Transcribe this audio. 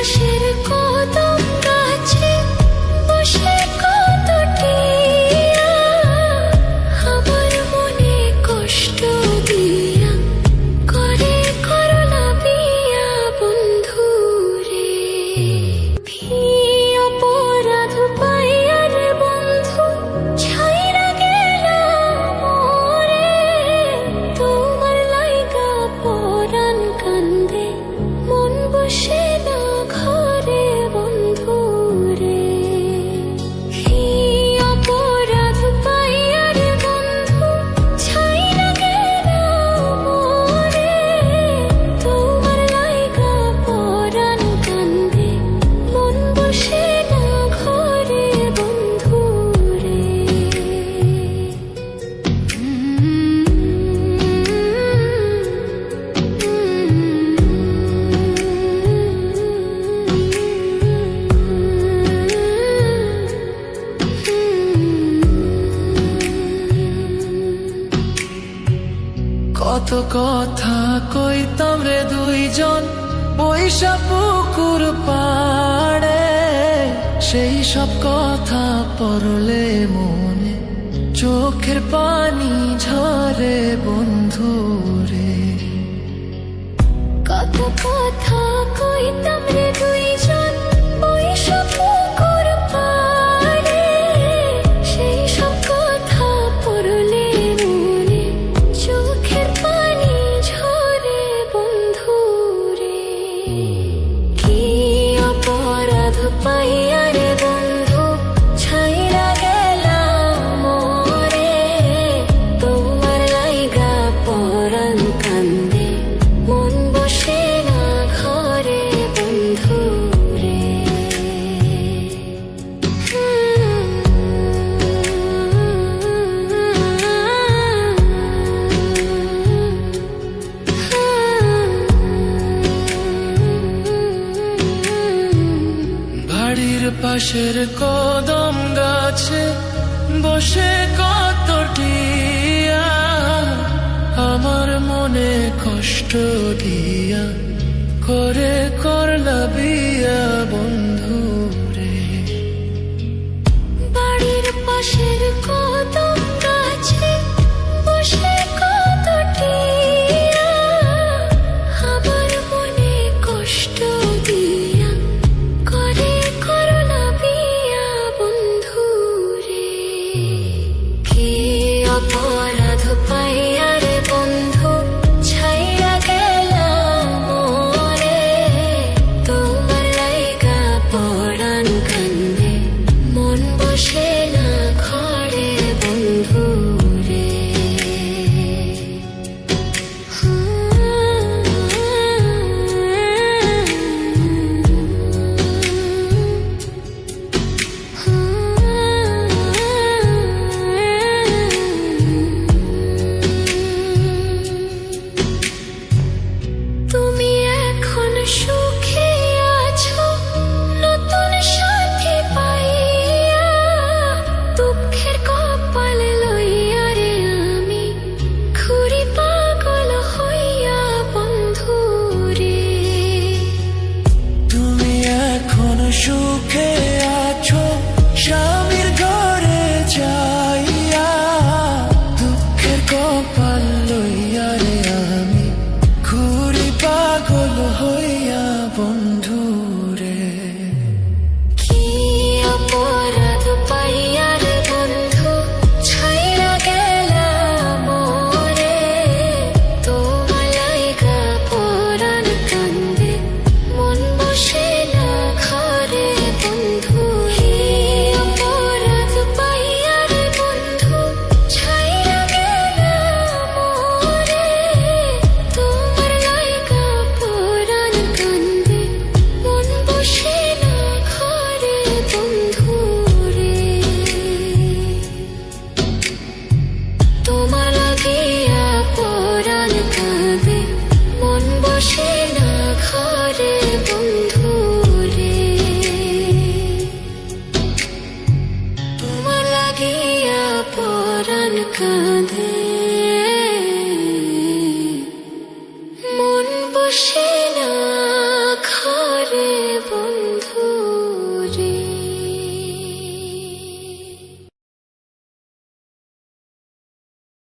পাশের কদম গাছে বসে কত টিয়া আমার মনে কষ্ট দিয়া করে করলা বিয়া বন্ধু রে। কি অপরাধ পাইয়া রে বন্ধু ছাইরা গেলা মোরে, তোমার লাইগা পরাণ কান্দে মন বসে না ঘরে বন্ধু রে। কি অপরাধ পাইয়া রে বন্ধু ছাইরা গেলা মোরে, তোমার লাইগা পরাণ কান্দে মন বসে না ঘরে বন্ধু রে। কত কথা কইতাম রে দুইজন বৈশা পুকুর পাড়ে, সেই সব কথা পড়লে মনে চোখের পানি ঝরে বন্ধু রে। কত কথা কইতাম রে দুইজন বৈশা পুকুর পাড়ে, সেই সব কথা পড়লে মনে চোখের পানি ঝরে বন্ধু রে। কি অপরাধ পাইয়া রে বন্ধু ছাইরা গেলা মোরে, তোমার লাইগা পরাণ কান্দে মন বসে না ঘরে বন্ধু রে। বাড়ির পাশের কদম গাছে বসে কত টিয়া আমার মনে কষ্ট দিয়া করে করলা বিয়া বন্ধু রে। বাড়ির পাশের কদম গাছে বসে কত টিয়া আমার মনে কষ্ট দিয়া করে করলা বিয়া বন্ধু রে। কি অপরাধ পাইয়া রে বন্ধু ছাইরা গেলা মোরে, তোমার লাইগা পরাণ কান্দে মন বসে না ঘরে বন্ধু রে। তুমি এখন সুখে আছো নতুন সাথী পাইয়া, দুঃখের কপাল লইয়া রে আমি ঘুরি পাগল হইয়া বন্ধু রে। তুমি এখন সুখে